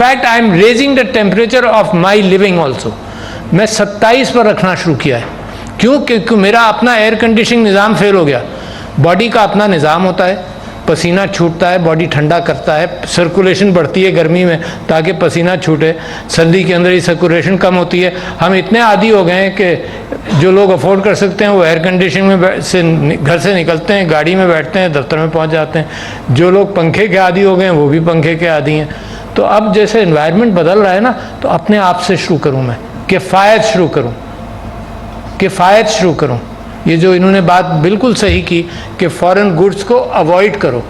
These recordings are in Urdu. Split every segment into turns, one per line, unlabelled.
Fact I am raising the temperature of my living also. میں 27 پر رکھنا شروع کیا ہے. کیوں؟ کیونکہ میرا اپنا ایئر کنڈیشننگ نظام فیل ہو گیا. باڈی کا اپنا نظام ہوتا ہے, پسینہ چھوٹتا ہے, باڈی ٹھنڈا کرتا ہے, سرکولیشن بڑھتی ہے گرمی میں تاکہ پسینہ چھوٹے, سردی کے اندر ہی سرکولیشن کم ہوتی ہے. ہم اتنے عادی ہو گئے ہیں کہ جو لوگ افورڈ کر سکتے ہیں وہ ایئر کنڈیشننگ میں سے گھر سے نکلتے ہیں, گاڑی میں بیٹھتے ہیں, دفتر میں پہنچ جاتے ہیں. جو لوگ پنکھے کے عادی ہو گئے ہیں وہ بھی پنکھے کے عادی ہیں. تو اب جیسے انوائرمنٹ بدل رہا ہے نا, تو اپنے آپ سے شروع کروں, میں کفایت شروع کروں, کفایت شروع کروں. یہ جو انہوں نے بات بالکل صحیح کی کہ فارن گڈس کو اوائڈ کرو.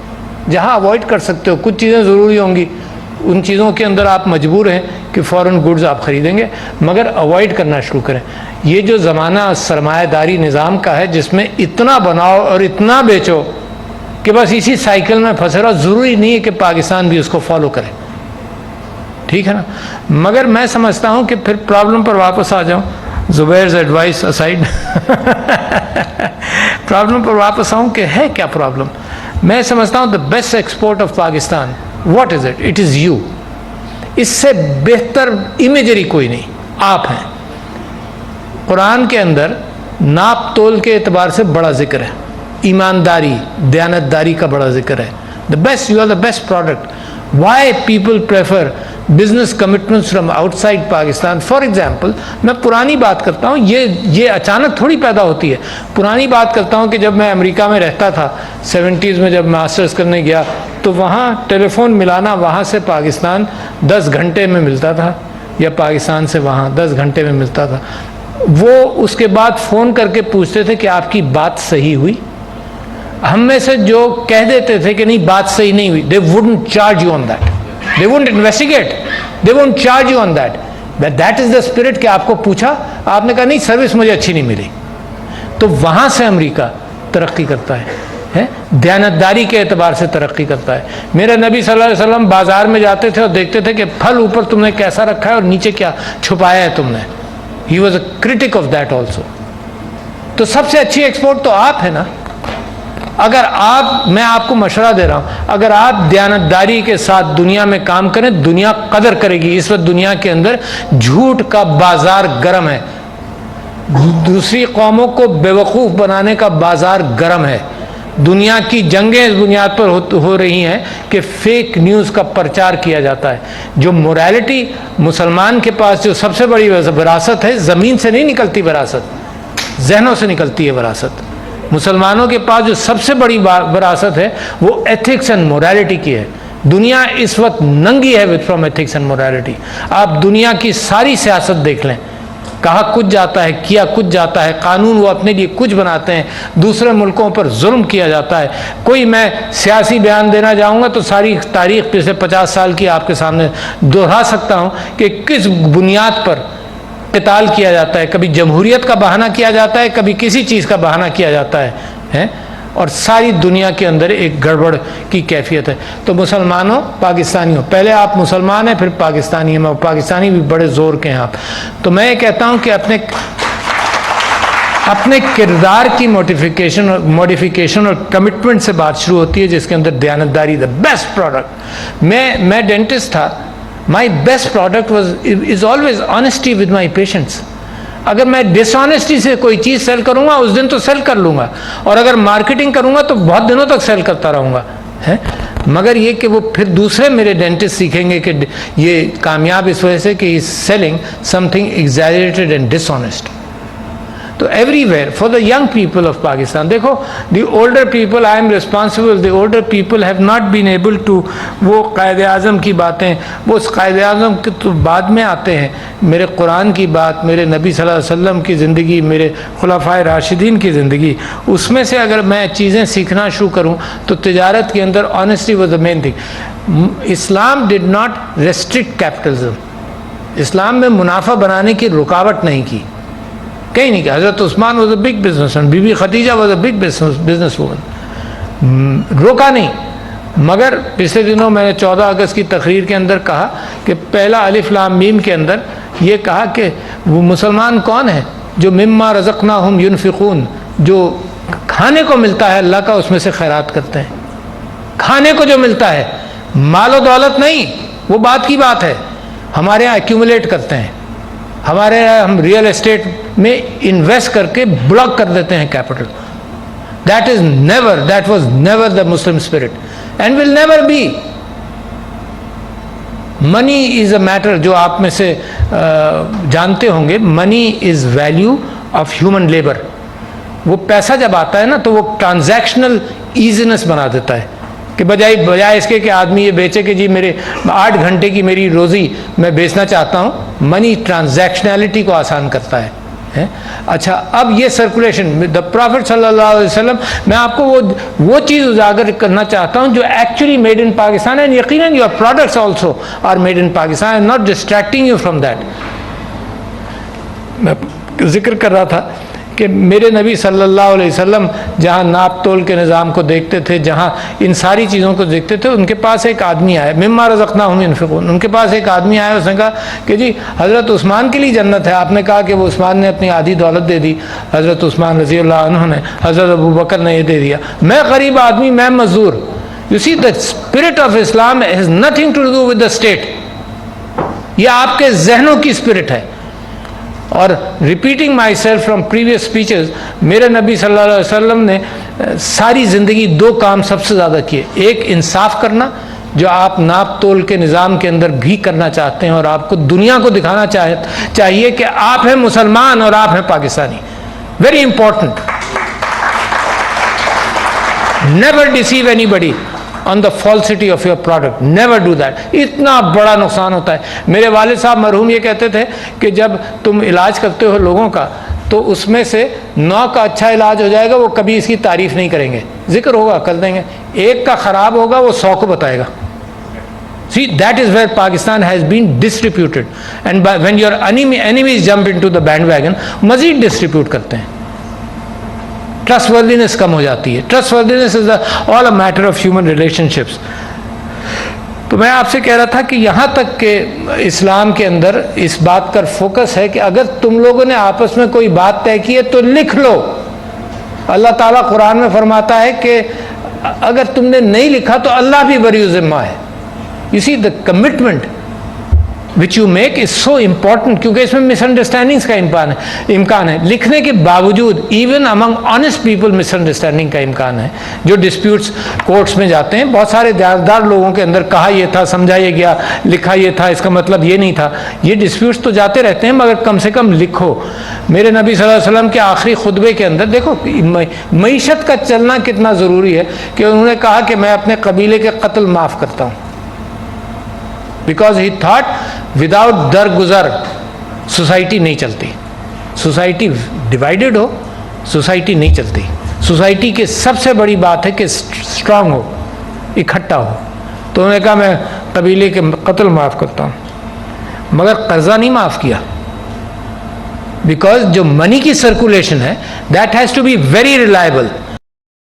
جہاں اوائڈ کر سکتے ہو, کچھ چیزیں ضروری ہوں گی, ان چیزوں کے اندر آپ مجبور ہیں کہ فارن گڈز آپ خریدیں گے, مگر اوائڈ کرنا شروع کریں. یہ جو زمانہ سرمایہ داری نظام کا ہے جس میں اتنا بناؤ اور اتنا بیچو کہ بس اسی سائیکل میں پھنسے رہو, ضروری نہیں ہے کہ پاکستان بھی اس کو فالو کرے. ٹھیک ہے نا. مگر میں سمجھتا ہوں کہ پھر پرابلم پر واپس آ جاؤں, زبیرز ایڈوائس اسائڈ, پرابلم پر واپس آؤں کہ ہے کیا پرابلم. میں سمجھتا ہوں the best export of Pakistan, what is it? It is you. اس سے بہتر امیجری کوئی نہیں, آپ ہیں. قرآن کے اندر ناپ تول کے اعتبار سے بڑا ذکر ہے, ایمانداری, دیانتداری کا بڑا ذکر ہے. The best, you are the best product. Why people prefer business commitments from outside Pakistan? For example, میں پرانی بات کرتا ہوں, یہ اچانک تھوڑی پیدا ہوتی ہے. پرانی بات کرتا ہوں کہ جب میں امریکہ میں رہتا تھا 70s میں, جب ماسٹرز کرنے گیا تو وہاں ٹیلی فون ملانا وہاں سے پاکستان 10 گھنٹے میں ملتا تھا, یا پاکستان سے وہاں 10 گھنٹے میں ملتا تھا. وہ اس کے بعد فون کر کے پوچھتے تھے کہ آپ کی بات صحیح ہوئی. ہم میں سے جو کہہ دیتے تھے کہ نہیں بات صحیح نہیں ہوئی, they wouldn't charge you on that, they wouldn't investigate, they wouldn't charge you on that. But that is the spirit کہ آپ کو پوچھا, آپ نے کہا نہیں سروس مجھے اچھی نہیں ملی. تو وہاں سے امریکہ ترقی کرتا ہے, دیانتداری کے اعتبار سے ترقی کرتا ہے. میرے نبی صلی اللہ علیہ وسلم بازار میں جاتے تھے اور دیکھتے تھے کہ پھل اوپر تم نے کیسا رکھا ہے اور نیچے کیا چھپایا ہے تم نے. He was a critic of that also. تو سب سے اچھی ایکسپورٹ تو آپ ہے نا. اگر میں آپ کو مشورہ دے رہا ہوں, اگر آپ دیانتداری کے ساتھ دنیا میں کام کریں, دنیا قدر کرے گی. اس وقت دنیا کے اندر جھوٹ کا بازار گرم ہے, دوسری قوموں کو بیوقوف بنانے کا بازار گرم ہے. دنیا کی جنگیں اس بنیاد پر ہو رہی ہیں کہ فیک نیوز کا پرچار کیا جاتا ہے. جو موریلٹی مسلمان کے پاس جو سب سے بڑی وراثت ہے, زمین سے نہیں نکلتی وراثت, ذہنوں سے نکلتی ہے وراثت. مسلمانوں کے پاس جو سب سے بڑی وراثت ہے وہ ایتھکس اینڈ موریلٹی کی ہے. دنیا اس وقت ننگی ہے فرام ایتھکس اینڈ موریلٹی. آپ دنیا کی ساری سیاست دیکھ لیں, کہا کچھ جاتا ہے, کیا کچھ جاتا ہے, قانون وہ اپنے لیے کچھ بناتے ہیں, دوسرے ملکوں پر ظلم کیا جاتا ہے. کوئی میں سیاسی بیان دینا جاؤں گا تو ساری تاریخ پچھلے 50 سال کی آپ کے سامنے دہرا سکتا ہوں کہ کس بنیاد پر قتال کیا جاتا ہے. کبھی جمہوریت کا بہانہ کیا جاتا ہے, کبھی کسی چیز کا بہانہ کیا جاتا ہے, اور ساری دنیا کے اندر ایک گڑبڑ کی کیفیت ہے. تو مسلمانوں, پاکستانیوں, پہلے آپ مسلمان ہیں پھر پاکستانی ہیں, میں پاکستانی بھی بڑے زور کے ہیں آپ. تو میں یہ کہتا ہوں کہ اپنے کردار کی موڈیفیکیشن اور کمٹمنٹ سے بات شروع ہوتی ہے, جس کے اندر دیانتداری دا بیسٹ پروڈکٹ. میں ڈینٹسٹ تھا, my best product is always honesty with my patients. اگر میں ڈس آنیسٹی سے کوئی چیز سیل کروں گا اس دن تو سیل کر لوں گا, اور اگر مارکیٹنگ کروں گا تو بہت دنوں تک سیل کرتا رہوں گا. مگر یہ کہ وہ پھر دوسرے میرے ڈینٹسٹ سیکھیں گے کہ یہ کامیاب اس وجہ سے کہ is selling something exaggerated and dishonest. تو everywhere for the young people of Pakistan, دیکھو the older people, I am responsible, the older people have not been able to, وہ قائد اعظم کی باتیں, وہ اس قائد اعظم کے تو بعد میں آتے ہیں. میرے قرآن کی بات, میرے نبی صلی اللہ علیہ وسلم کی زندگی, میرے خلفائے راشدین کی زندگی, اس میں سے اگر میں چیزیں سیکھنا شروع کروں تو تجارت کے اندر honesty was the main thing. Islam did not restrict capitalism, اسلام میں منافع بنانے کی رکاوٹ نہیں کی, کہیں نہیں کہ. Hazrat Usman was a big businessman, Bibi بی Khadija was a big businesswoman, روکا نہیں. مگر پچھلے دنوں میں نے 14 اگست کی تقریر کے اندر کہا کہ پہلا الف لام میم کے اندر یہ کہا کہ وہ مسلمان کون ہے جو مما رزقناہم ینفقون, جو کھانے کو ملتا ہے اللہ کا اس میں سے خیرات کرتے ہیں. کھانے کو جو ملتا ہے, مال و دولت نہیں, وہ بات کی بات ہے. ہمارے یہاں ایکیومولیٹ کرتے ہیں, ہمارے یہاں ہم ریئل اسٹیٹ میں انویسٹ کر کے بلاک کر دیتے ہیں capital. that was never the Muslim spirit and will never be. Money is a matter, جو آپ میں سے جانتے ہوں گے, منی از ویلیو آف ہیومن لیبر. وہ پیسہ جب آتا ہے نا تو وہ ٹرانزیکشنل ایزینس بنا دیتا ہے, کہ بجائے اس کے کہ آدمی یہ بیچے کہ جی میرے 8 گھنٹے کی میری روزی میں بیچنا چاہتا ہوں, منی ٹرانزیکشنلٹی کو آسان کرتا ہے. اچھا, اب یہ سرکولیشن دا پرافٹ صلی اللہ علیہ وسلم, میں آپ کو وہ چیز اجاگر کرنا چاہتا ہوں جو ایکچولی میڈ ان پاکستان ہے. یقیناً your products also are made in Pakistan, I am not distracting you from that. میں ذکر کر رہا تھا کہ میرے نبی صلی اللہ علیہ وسلم جہاں ناپ تول کے نظام کو دیکھتے تھے, جہاں ان ساری چیزوں کو دیکھتے تھے, ان کے پاس ایک آدمی آیا, مما رزقناہم ينفقون, ان کے پاس ایک آدمی آیا, اس نے کہا کہ جی حضرت عثمان کے لیے جنت ہے. آپ نے کہا کہ وہ عثمان نے اپنی آدھی دولت دے دی, حضرت عثمان رضی اللہ عنہ نے, حضرت ابو بکر نے یہ دے دیا, میں غریب آدمی, میں مزدور. You see, the spirit of Islam has nothing to do with the state. یہ آپ کے ذہنوں کی اسپرٹ ہے. اور repeating my self from previous speeches, میرے نبی صلی اللہ علیہ وسلم نے ساری زندگی 2 کام سب سے زیادہ کیے. ایک انصاف کرنا, جو آپ ناپ تول کے نظام کے اندر بھی کرنا چاہتے ہیں, اور آپ کو دنیا کو دکھانا چاہیے کہ آپ ہیں مسلمان اور آپ ہیں Pakistani. Very important. Never deceive anybody on the falsity of your product. Never do that. اتنا بڑا نقصان ہوتا ہے. میرے والد صاحب مرحوم یہ کہتے تھے کہ جب تم علاج کرتے ہو لوگوں کا تو اس میں سے 9 کا اچھا علاج ہو جائے گا, وہ کبھی اس کی تعریف نہیں کریں گے, ذکر ہوگا کر دیں گے. 1 کا خراب ہوگا, وہ 100 کو بتائے گا. See, that is where Pakistan has been distributed. And when your enemies jump into the bandwagon, مزید ڈسٹریبیوٹ کرتے ہیں. ٹرسٹ وردینس کم ہو جاتی ہے. Trust وردینس is all a matter of human relation ships. تو میں آپ سے کہہ رہا تھا کہ یہاں تک کہ اسلام کے اندر اس بات کا فوکس ہے کہ اگر تم لوگوں نے آپس میں کوئی بات طے کی ہے تو لکھ لو. اللہ تعالیٰ قرآن میں فرماتا ہے کہ اگر تم نے نہیں لکھا تو اللہ بھی بری ذمہ ہے. You see, the commitment which you make is so important, کیونکہ اس میں مس انڈرسٹینڈنگس کا امکان ہے. لکھنے کے باوجود ایون امنگ آنےسٹ پیپل مس انڈرسٹینڈنگ کا امکان ہے. جو ڈسپیوٹس کورٹس میں جاتے ہیں, بہت سارے دیانتدار لوگوں کے اندر کہا یہ تھا, سمجھا یہ گیا, لکھا یہ تھا, اس کا مطلب یہ نہیں تھا. یہ ڈسپیوٹس تو جاتے رہتے ہیں, مگر کم سے کم لکھو. میرے نبی صلی اللہ علیہ وسلم کے آخری خطبے کے اندر دیکھو معیشت کا چلنا کتنا ضروری ہے, کہ انہوں نے کہا کہ میں اپنے قبیلے کے قتل معاف کرتا ہوں. بیکاز ہی تھاٹ وداؤٹ درگزر سوسائٹی نہیں چلتی. سوسائٹی ڈیوائیڈڈ ہو, سوسائٹی نہیں چلتی. سوسائٹی کی سب سے بڑی بات ہے کہ اسٹرانگ ہو, اکٹھا ہو. تو انہوں نے کہا میں قبیلے کے قتل معاف کرتا ہوں, مگر قرضہ نہیں معاف کیا. بیکاز جو منی کی سرکولیشن ہے, that has to be very reliable.